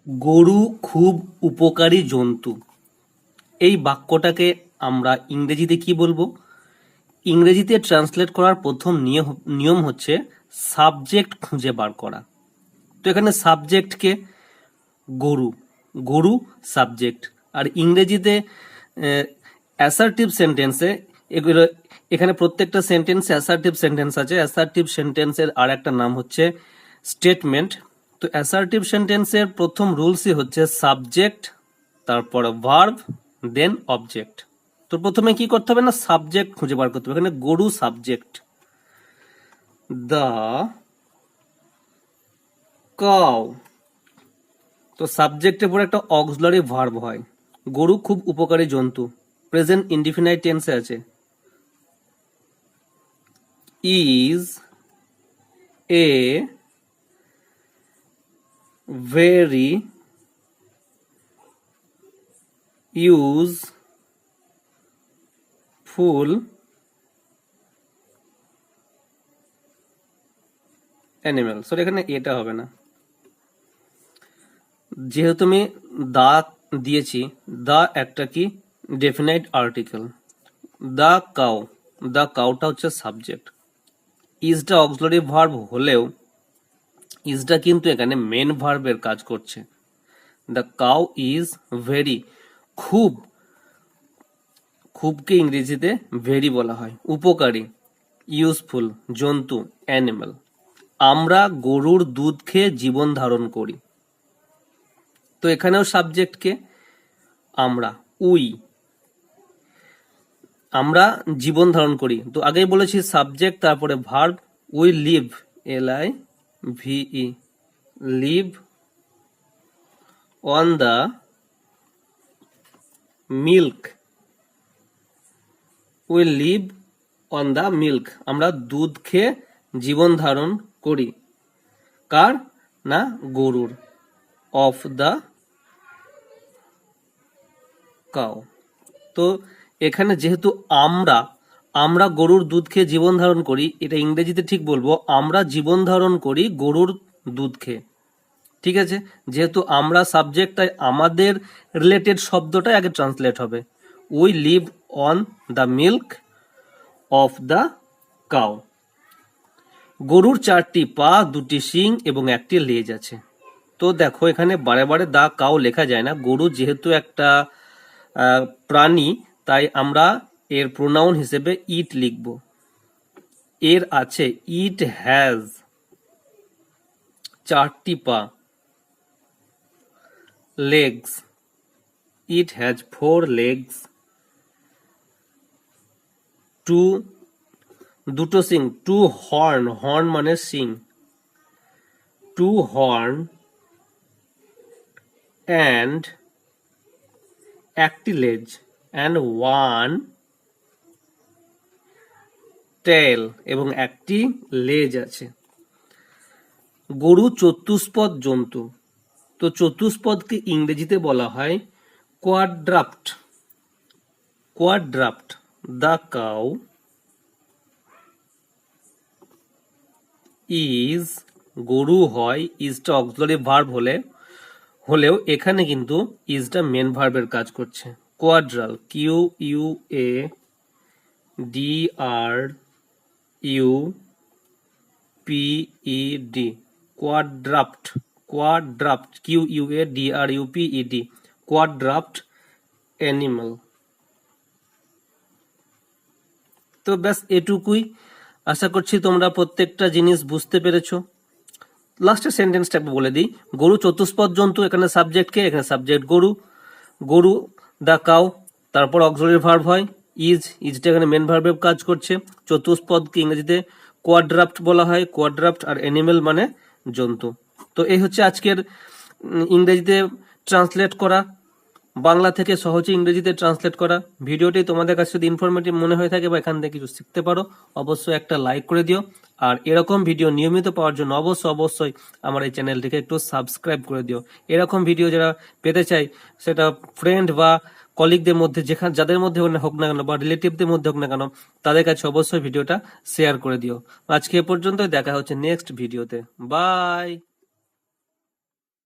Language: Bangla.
গরু খুব উপকারী জন্তু। এই বাক্যটাকে আমরা ইংরেজিতে কি বলবো? ইংরেজিতে ট্রান্সলেট করার প্রথম নিয়ম হচ্ছে সাবজেক্ট খুঁজে বার করা। তো এখানে সাবজেক্ট কে? গরু। গরু সাবজেক্ট। আর ইংরেজিতে অ্যাসার্টিভ সেন্টেন্সে এগুলো, এখানে প্রত্যেকটা সেন্টেন্সে অ্যাসার্টিভ সেন্টেন্স আছে। অ্যাসার্টিভ সেন্টেন্সের আর একটা নাম হচ্ছে স্টেটমেন্ট। তো অ্যাসার্টিভ সেন্টেন্সের প্রথম রুলসই হচ্ছে সাবজেক্ট, তারপরে ভার্ব, দেন অবজেক্ট। তো প্রথমে কি করতে হবে না, সাবজেক্ট খুঁজে বার করতে হবে। এখানে গরু সাবজেক্ট, দ্য কাউ। তো সাবজেক্টের পরে একটা অক্সিলারি ভার্ব হয়। গরু খুব উপকারী জন্তু, প্রেজেন্ট ইনডিফিনাইট টেন্সে আছে। Is a very useful animal. Sorry, এখানে এটা হবে না, যেহেতু আমি দা দিয়েছি। দা একটা কি ডেফিনাইট আর্টিকেল। দা কাউ, দা কাউটা হচ্ছে সাবজেক্ট। ইজটা অক্সিলারি ভার্ব হলেও ইজটা কিন্তু এখানে মেন ভার্বের কাজ করছে। দ্য কাউ ইজ ভেরি, খুব, খুবকে ইংরেজিতে ভেরি বলা হয়। উপকারী, ইউজফুল, জন্তু, অ্যানিমাল। আমরা গরুর দুধ খেয়ে জীবন ধারণ করি। তো এখানেও সাবজেক্টকে আমরা, উই, আমরা জীবন ধারণ করি। তো আগেই বলেছি সাবজেক্ট, তারপরে verb. We live, LIVE, live on the milk. We live on the milk, আমরা দুধ খেয়ে জীবন ধারণ করি। কার? না, গরুর। Of the cow. তো এখানে যেহেতু আমরা, আমরা গরুর দুধ খেয়ে জীবন ধারণ করি, এটা ইংরেজিতে ঠিক বলবো আমরা জীবন ধারণ করি গরুর দুধ খেয়ে। ঠিক আছে, যেহেতু আমরা সাবজেক্ট, তাই আমাদের রিলেটেড শব্দটাই আগে ট্রান্সলেট হবে। We live on the milk of the cow. গরুর 4টি পা, 2টি শিং এবং 1টি লেজ আছে। তো দেখো, এখানে বারে বারে দা কাউ লেখা যায় না। গরু যেহেতু একটা প্রাণী, তাই আমরা এর প্রোনাউন হিসেবে ইট লিখব। এর আছে ইট হ্যাজ 4টি পা, legs, it has 4 legs, দুটো সিং, 2 হর্ন, হর্ন মানে সিং, 2 হর্ন and 1টি লেজ and 1 টেল, এবং 1টি লেজ আছে। গরু চতুষ্পদ জন্তু। তো চতুষ্পদকে ইংরেজিতে বলা হয় কোয়াড্রাপ্ট। কোয়াড্রাপ্ট। দ্য কাউ ইজ, গরু হয়, ইজটা অক্সিলারি ভার্ব হলেও এখানে কিন্তু ইজটা মেন ভার্বের কাজ করছে। কোয়াড্রাল, QUADRUPPED, quadruped. Quadruped, QUADRUPPED, quadruped animal. তো ব্যাস এটুকুই। আশা করছি তোমরা প্রত্যেকটা জিনিস বুঝতে পেরেছো। লাস্টের সেন্টেন্সটা বলে দিই। গরু চতুষ্পদ জন্তু, এখানে সাবজেক্ট কে? এখানে সাবজেক্ট গরু। গরু দ্য কাউ, তারপর অক্সিলারি ভার্ব হয় ইজ, ইজটা এখানে মেন ভার্বের কাজ করছে। চতুষ্পদকে ইংরেজিতে কোয়াড্রাপ্ট বলা হয়। কোয়াড্রাপ্ট আর অ্যানিমেল মানে জন্তু। তো এই হচ্ছে আজকের ইংরেজিতে ট্রান্সলেট করা, বাংলা থেকে সহজে ইংরেজিতে ট্রান্সলেট করা ভিডিওটি তোমাদের কাছে যদি ইনফরমেটিভ মনে হয়ে থাকে বা এখান থেকে কিছু শিখতে পারো, অবশ্যই একটা লাইক করে দিও। আর এরকম ভিডিও নিয়মিত পাওয়ার জন্য অবশ্যই আমার এই চ্যানেলটিকে একটু সাবস্ক্রাইব করে দিও। এরকম ভিডিও যারা পেতে চাই, সেটা ফ্রেন্ড বা কলিগদের মধ্যে, যাদের মধ্যে হোক না কেন, বা রিলেটিভদের মধ্যে হোক না কেন, তাদের কাছে অবশ্যই ভিডিওটা শেয়ার করে দিও। আজকে এ পর্যন্ত, দেখা হচ্ছে নেক্সট ভিডিওতে। বাই।